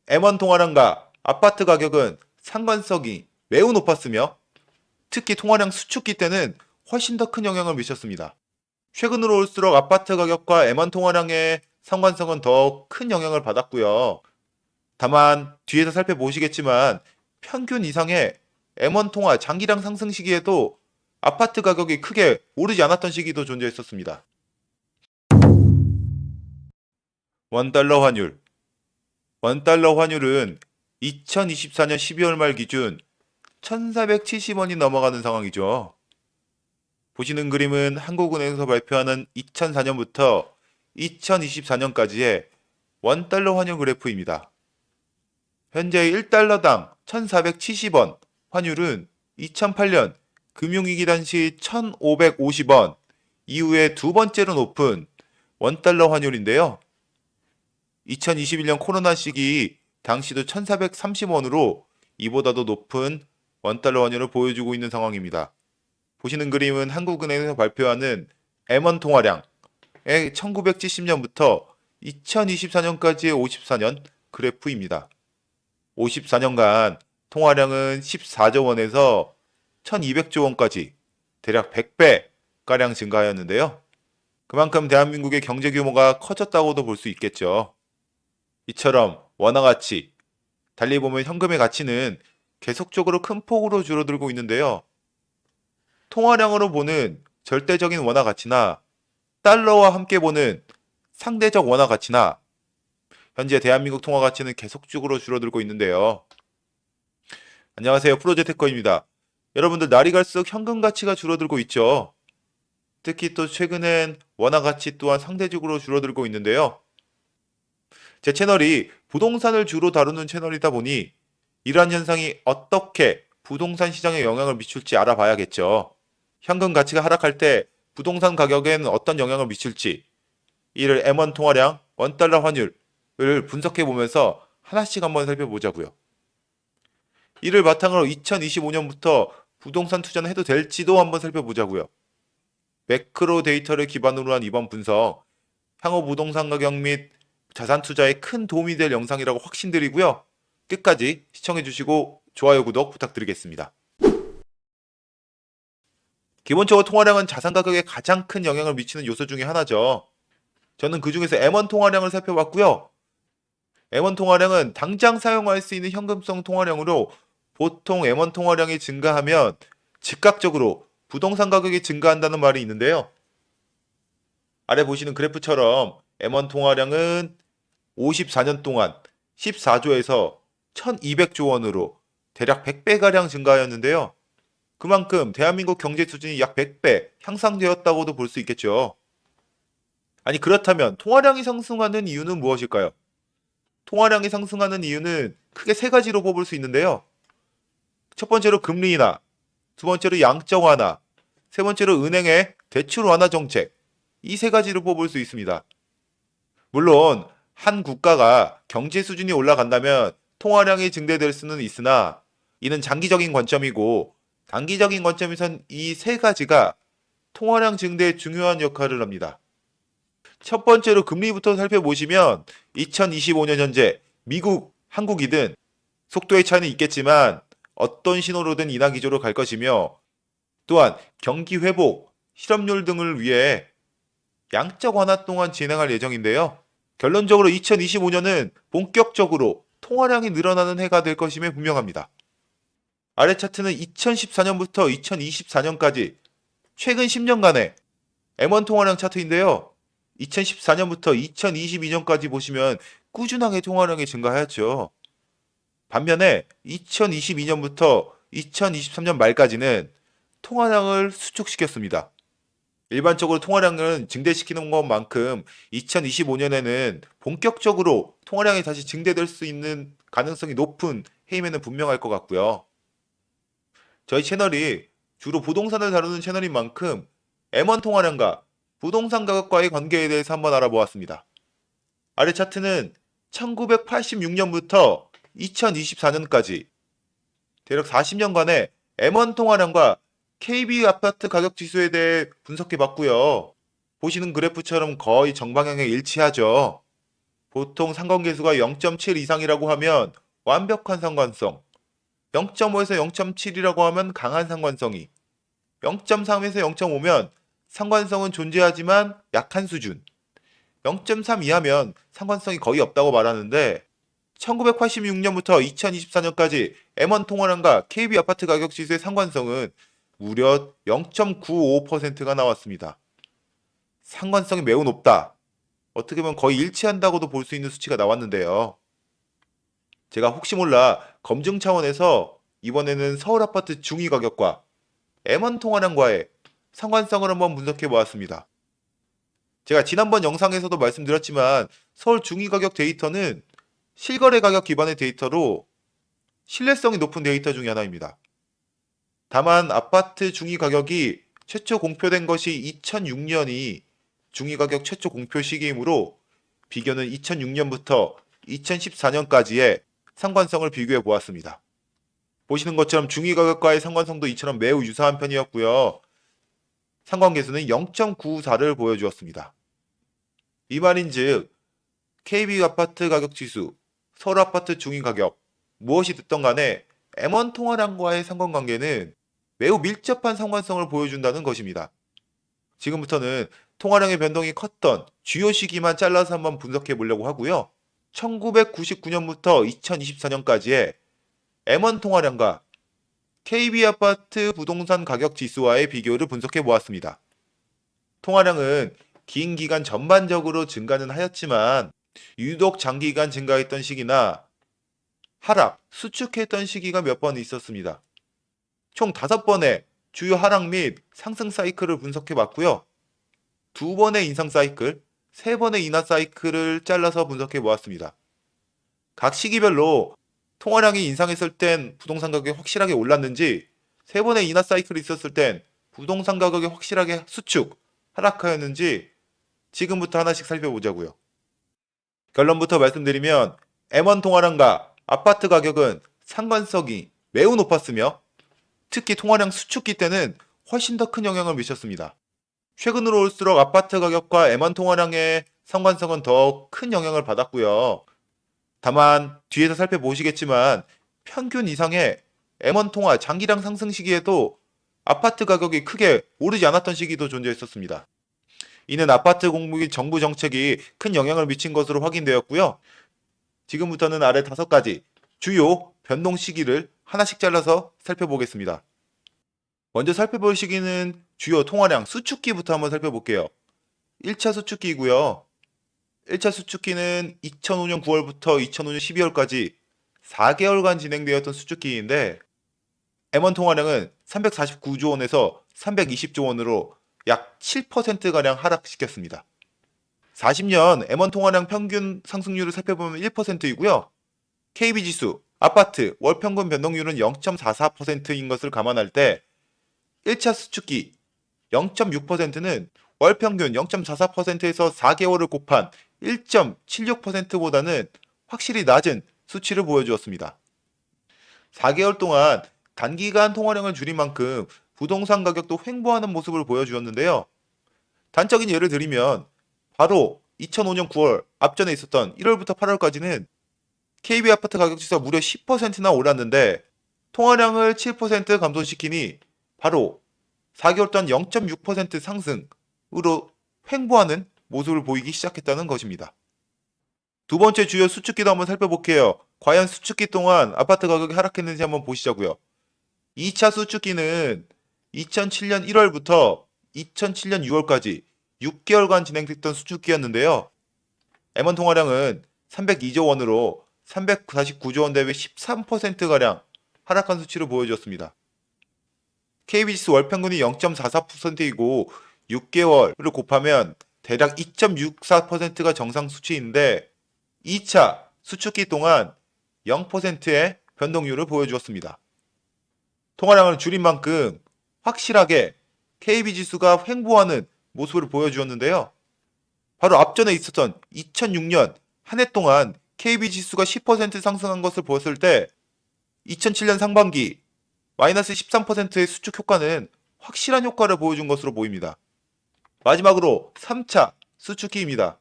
M1 통화량과 아파트 가격은 상관성이 매우 높았으며 특히 통화량 수축기 때는 훨씬 더 큰 영향을 미쳤습니다. 최근으로 올수록 아파트 가격과 M1 통화량의 상관성은 더 큰 영향을 받았고요. 다만 뒤에서 살펴보시겠지만 평균 이상의 M1 통화 장기량 상승 시기에도 아파트 가격이 크게 오르지 않았던 시기도 존재했었습니다. 원달러 환율. 원달러 환율은 2024년 12월 말 기준 1,470원이 넘어가는 상황이죠. 보시는 그림은 한국은행에서 발표하는 2004년부터 2024년까지의 원달러 환율 그래프입니다. 현재 1달러당 1,470원, 환율은 2008년 금융위기 당시 1,550원, 이후에 두 번째로 높은 원달러 환율인데요. 2021년 코로나 시기 당시도 1,430원으로 이보다도 높은 원달러 환율을 보여주고 있는 상황입니다. 보시는 그림은 한국은행에서 발표하는 M1 통화량의 1970년부터 2024년까지의 54년 그래프입니다. 54년간 통화량은 14조 원에서 1200조 원까지 대략 100배가량 증가하였는데요. 그만큼 대한민국의 경제 규모가 커졌다고도 볼 수 있겠죠. 이처럼 원화 가치, 달리 보면 현금의 가치는 계속적으로 큰 폭으로 줄어들고 있는데요. 통화량으로 보는 절대적인 원화 가치나 달러와 함께 보는 상대적 원화 가치나 현재 대한민국 통화 가치는 계속적으로 줄어들고 있는데요. 안녕하세요. 프로제테커입니다. 여러분들 날이 갈수록 현금 가치가 줄어들고 있죠. 특히 또 최근엔 원화 가치 또한 상대적으로 줄어들고 있는데요. 제 채널이 부동산을 주로 다루는 채널이다 보니 이러한 현상이 어떻게 부동산 시장에 영향을 미칠지 알아봐야겠죠. 현금 가치가 하락할 때 부동산 가격에는 어떤 영향을 미칠지 이를 M1 통화량, 원달러 환율을 분석해 보면서 하나씩 한번 살펴보자고요. 이를 바탕으로 2025년부터 부동산 투자는 해도 될지도 한번 살펴보자고요. 매크로 데이터를 기반으로 한 이번 분석, 향후 부동산 가격 및 자산 투자에 큰 도움이 될 영상이라고 확신드리고요. 끝까지 시청해 주시고 좋아요, 구독 부탁드리겠습니다. 기본적으로 통화량은 자산 가격에 가장 큰 영향을 미치는 요소 중에 하나죠. 저는 그 중에서 M1 통화량을 살펴봤고요. M1 통화량은 당장 사용할 수 있는 현금성 통화량으로 보통 M1 통화량이 증가하면 즉각적으로 부동산 가격이 증가한다는 말이 있는데요. 아래 보시는 그래프처럼 M1 통화량은 54년 동안 14조에서 1200조 원으로 대략 100배가량 증가하였는데요. 그만큼 대한민국 경제 수준이 약 100배 향상되었다고도 볼 수 있겠죠. 아니 그렇다면 통화량이 상승하는 이유는 무엇일까요? 통화량이 상승하는 이유는 크게 세 가지로 뽑을 수 있는데요. 첫 번째로 금리 인하, 두 번째로 양적 완화, 세 번째로 은행의 대출 완화 정책. 이 세 가지로 뽑을 수 있습니다. 물론 한 국가가 경제 수준이 올라간다면 통화량이 증대될 수는 있으나 이는 장기적인 관점이고 단기적인 관점에선 이 세 가지가 통화량 증대에 중요한 역할을 합니다. 첫 번째로 금리부터 살펴보시면 2025년 현재 미국, 한국이든 속도의 차이는 있겠지만 어떤 신호로든 인하 기조로 갈 것이며 또한 경기 회복, 실업률 등을 위해 양적 완화 동안 진행할 예정인데요. 결론적으로 2025년은 본격적으로 통화량이 늘어나는 해가 될 것임에 분명합니다. 아래 차트는 2014년부터 2024년까지 최근 10년간의 M1 통화량 차트인데요. 2014년부터 2022년까지 보시면 꾸준하게 통화량이 증가하였죠. 반면에 2022년부터 2023년 말까지는 통화량을 수축시켰습니다. 일반적으로 통화량을 증대시키는 것만큼 2025년에는 본격적으로 통화량이 다시 증대될 수 있는 가능성이 높은 해임에는 분명할 것 같고요. 저희 채널이 주로 부동산을 다루는 채널인 만큼 M1 통화량과 부동산 가격과의 관계에 대해서 한번 알아보았습니다. 아래 차트는 1986년부터 2024년까지 대략 40년간의 M1 통화량과 KB 아파트 가격 지수에 대해 분석해 봤고요. 보시는 그래프처럼 거의 정방향에 일치하죠. 보통 상관계수가 0.7 이상이라고 하면 완벽한 상관성, 0.5에서 0.7이라고 하면 강한 상관성이, 0.3에서 0.5면 상관성은 존재하지만 약한 수준, 0.3 이하면 상관성이 거의 없다고 말하는데 1986년부터 2024년까지 M1 통화량과 KB 아파트 가격 지수의 상관성은 무려 0.95%가 나왔습니다. 상관성이 매우 높다. 어떻게 보면 거의 일치한다고도 볼 수 있는 수치가 나왔는데요. 제가 혹시 몰라 검증 차원에서 이번에는 서울 아파트 중위 가격과 M1 통화량과의 상관성을 한번 분석해 보았습니다. 제가 지난번 영상에서도 말씀드렸지만 서울 중위 가격 데이터는 실거래 가격 기반의 데이터로 신뢰성이 높은 데이터 중에 하나입니다. 다만 아파트 중위 가격이 최초 공표된 것이 2006년이 중위 가격 최초 공표 시기이므로 비교는 2006년부터 2014년까지의 상관성을 비교해 보았습니다. 보시는 것처럼 중위 가격과의 상관성도 이처럼 매우 유사한 편이었고요. 상관계수는 0.94를 보여주었습니다. 이 말인즉 KB 아파트 가격 지수, 서울 아파트 중위 가격 무엇이 됐던 간에 M1 통화량과의 상관관계는 매우 밀접한 상관성을 보여준다는 것입니다. 지금부터는 통화량의 변동이 컸던 주요 시기만 잘라서 한번 분석해 보려고 하고요. 1999년부터 2024년까지의 M1 통화량과 KB 아파트 부동산 가격 지수와의 비교를 분석해 보았습니다. 통화량은 긴 기간 전반적으로 증가는 하였지만 유독 장기간 증가했던 시기나 하락, 수축했던 시기가 몇 번 있었습니다. 총 5번의 주요 하락 및 상승 사이클을 분석해 봤고요. 2번의 인상 사이클, 3번의 인하 사이클을 잘라서 분석해 보았습니다. 각 시기별로 통화량이 인상했을 땐 부동산 가격이 확실하게 올랐는지 3번의 인하 사이클이 있었을 땐 부동산 가격이 확실하게 수축, 하락하였는지 지금부터 하나씩 살펴보자고요. 결론부터 말씀드리면 M1 통화량과 아파트 가격은 상관성이 매우 높았으며 특히 통화량 수축기 때는 훨씬 더 큰 영향을 미쳤습니다. 최근으로 올수록 아파트 가격과 M1 통화량의 상관성은 더 큰 영향을 받았고요. 다만 뒤에서 살펴보시겠지만 평균 이상의 M1 통화 장기량 상승 시기에도 아파트 가격이 크게 오르지 않았던 시기도 존재했었습니다. 이는 아파트 공급이 정부 정책이 큰 영향을 미친 것으로 확인되었고요. 지금부터는 아래 5가지 주요 변동 시기를 하나씩 잘라서 살펴보겠습니다. 먼저 살펴볼 시기는 주요 통화량 수축기부터 한번 살펴볼게요. 1차 수축기이고요. 1차 수축기는 2005년 9월부터 2005년 12월까지 4개월간 진행되었던 수축기인데 M1 통화량은 349조 원에서 320조 원으로 약 7%가량 하락시켰습니다. 40년 M1 통화량 평균 상승률을 살펴보면 1%이고요. KB지수, 아파트, 월평균 변동률은 0.44%인 것을 감안할 때 1차 수축기 0.6%는 월평균 0.44%에서 4개월을 곱한 1.76%보다는 확실히 낮은 수치를 보여주었습니다. 4개월 동안 단기간 통화량을 줄인 만큼 부동산 가격도 횡보하는 모습을 보여주었는데요. 단적인 예를 들면 바로 2005년 9월 앞전에 있었던 1월부터 8월까지는 KB 아파트 가격 지수가 무려 10%나 올랐는데 통화량을 7% 감소시키니 바로 4개월 동안 0.6% 상승으로 횡보하는 모습을 보이기 시작했다는 것입니다. 두 번째 주요 수축기도 한번 살펴볼게요. 과연 수축기 동안 아파트 가격이 하락했는지 한번 보시자고요. 2차 수축기는 2007년 1월부터 2007년 6월까지 6개월간 진행됐던 수축기였는데요. M1 통화량은 302조 원으로 349조 원 대비 13%가량 하락한 수치를 보여주었습니다. KB지수 월평균이 0.44%이고 6개월을 곱하면 대략 2.64%가 정상 수치인데 2차 수축기 동안 0%의 변동률을 보여주었습니다. 통화량을 줄인 만큼 확실하게 KB지수가 횡보하는 모습을 보여주었는데요. 바로 앞전에 있었던 2006년 한 해 동안 KB지수가 10% 상승한 것을 보았을 때 2007년 상반기 마이너스 13%의 수축 효과는 확실한 효과를 보여준 것으로 보입니다. 마지막으로 3차 수축기입니다.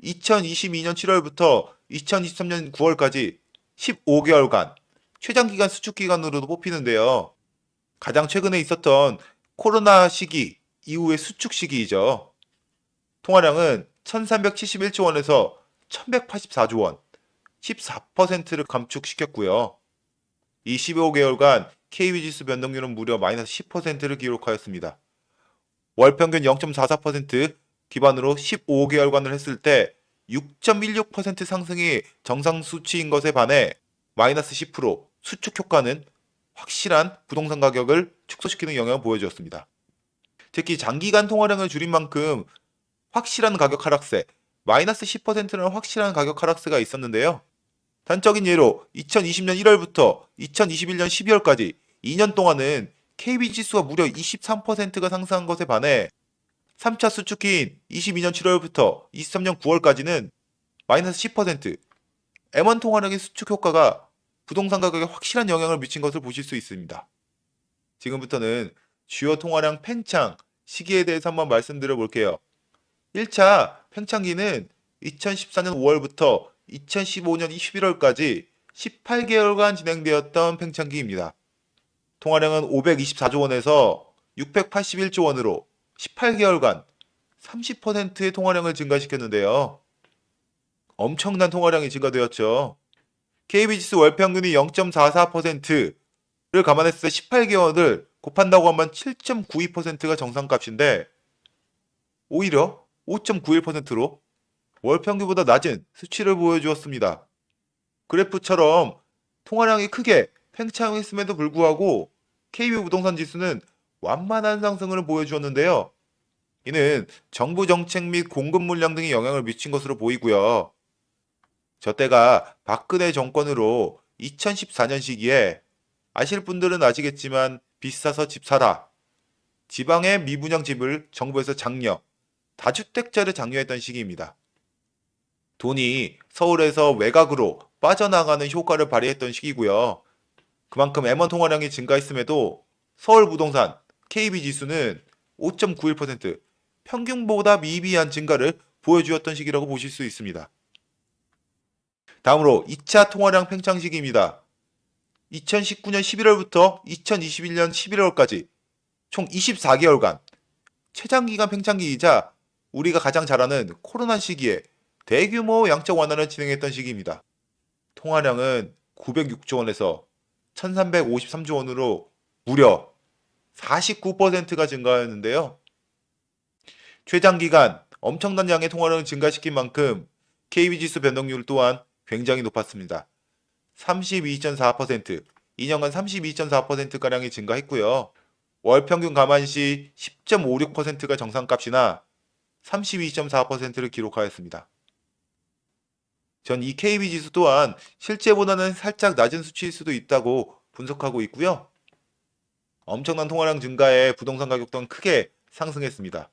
2022년 7월부터 2023년 9월까지 15개월간 최장기간 수축기간으로도 뽑히는데요. 가장 최근에 있었던 코로나 시기 이후의 수축 시기이죠. 통화량은 1371조 원에서 1184조 원, 14%를 감축시켰고요. 이 15개월간 KB지수 변동률은 무려 마이너스 10%를 기록하였습니다. 월 평균 0.44% 기반으로 15개월간을 했을 때 6.16% 상승이 정상 수치인 것에 반해 마이너스 10% 수축 효과는 확실한 부동산 가격을 축소시키는 영향을 보여주었습니다. 특히 장기간 통화량을 줄인 만큼 확실한 가격 하락세, 마이너스 10%는 확실한 가격 하락세가 있었는데요. 단적인 예로 2020년 1월부터 2021년 12월까지 2년 동안은 KB지수가 무려 23%가 상승한 것에 반해 3차 수축기인 22년 7월부터 23년 9월까지는 마이너스 10%, M1 통화량의 수축 효과가 부동산 가격에 확실한 영향을 미친 것을 보실 수 있습니다. 지금부터는 주요 통화량 팽창 시기에 대해서 한번 말씀드려 볼게요. 1차 팽창기는 2014년 5월부터 2015년 11월까지 18개월간 진행되었던 팽창기입니다. 통화량은 524조 원에서 681조 원으로 18개월간 30%의 통화량을 증가시켰는데요. 엄청난 통화량이 증가되었죠. KB지수 월평균이 0.44%를 감안했을 때 18개월을 곱한다고 하면 7.92%가 정상값인데 오히려 5.91%로 월평균보다 낮은 수치를 보여주었습니다. 그래프처럼 통화량이 크게 팽창했음에도 불구하고 KB부동산 지수는 완만한 상승을 보여주었는데요. 이는 정부 정책 및 공급 물량 등이 영향을 미친 것으로 보이고요. 저 때가 박근혜 정권으로 2014년 시기에 아실 분들은 아시겠지만 비싸서 집 사라, 지방의 미분양 집을 정부에서 장려, 다주택자를 장려했던 시기입니다. 돈이 서울에서 외곽으로 빠져나가는 효과를 발휘했던 시기고요. 그만큼 M1 통화량이 증가했음에도 서울 부동산 KB지수는 5.91% 평균보다 미비한 증가를 보여주었던 시기라고 보실 수 있습니다. 다음으로 2차 통화량 팽창 시기입니다. 2019년 11월부터 2021년 11월까지 총 24개월간 최장기간 팽창기이자 우리가 가장 잘 아는 코로나 시기에 대규모 양적 완화를 진행했던 시기입니다. 통화량은 906조 원에서 1353조 원으로 무려 49%가 증가하였는데요. 최장기간 엄청난 양의 통화량을 증가시킨 만큼 KB지수 변동률 또한 굉장히 높았습니다. 32.4%, 2년간 32.4%가량이 증가했고요. 월 평균 감안 시 10.56%가 정상값이나 32.4%를 기록하였습니다. 전 이 KB지수 또한 실제보다는 살짝 낮은 수치일 수도 있다고 분석하고 있고요. 엄청난 통화량 증가에 부동산 가격 또한 크게 상승했습니다.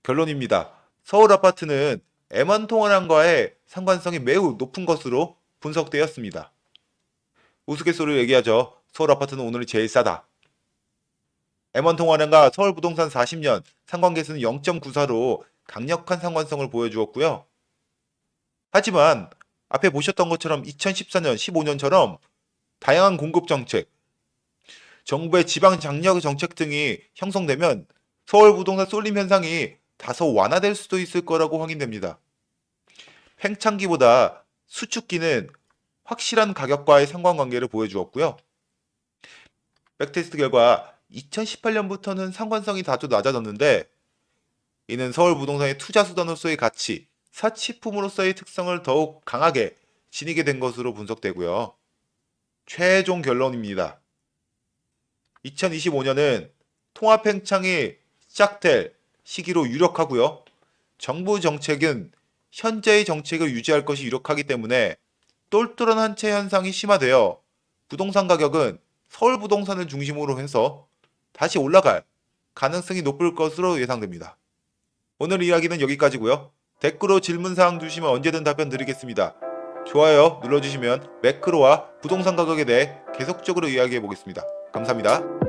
결론입니다. 서울 아파트는 M1 통화량과의 상관성이 매우 높은 것으로 분석되었습니다. 우스갯소리로 얘기하죠. 서울 아파트는 오늘이 제일 싸다. M1 통화량과 서울 부동산 40년 상관계수는 0.94로 강력한 상관성을 보여주었고요. 하지만 앞에 보셨던 것처럼 2014년, 15년처럼 다양한 공급 정책, 정부의 지방 장려 정책 등이 형성되면 서울 부동산 쏠림 현상이 다소 완화될 수도 있을 거라고 확인됩니다. 팽창기보다 수축기는 확실한 가격과의 상관관계를 보여주었고요. 백테스트 결과 2018년부터는 상관성이 다소 낮아졌는데 이는 서울 부동산의 투자 수단으로서의 가치, 사치품으로서의 특성을 더욱 강하게 지니게 된 것으로 분석되고요. 최종 결론입니다. 2025년은 통화 팽창이 시작될 시기로 유력하고요. 정부 정책은 현재의 정책을 유지할 것이 유력하기 때문에 똘똘한 한채 현상이 심화되어 부동산 가격은 서울 부동산을 중심으로 해서 다시 올라갈 가능성이 높을 것으로 예상됩니다. 오늘 이야기는 여기까지고요. 댓글로 질문사항 주시면 언제든 답변 드리겠습니다. 좋아요 눌러주시면 매크로와 부동산 가격에 대해 계속적으로 이야기해 보겠습니다. 감사합니다.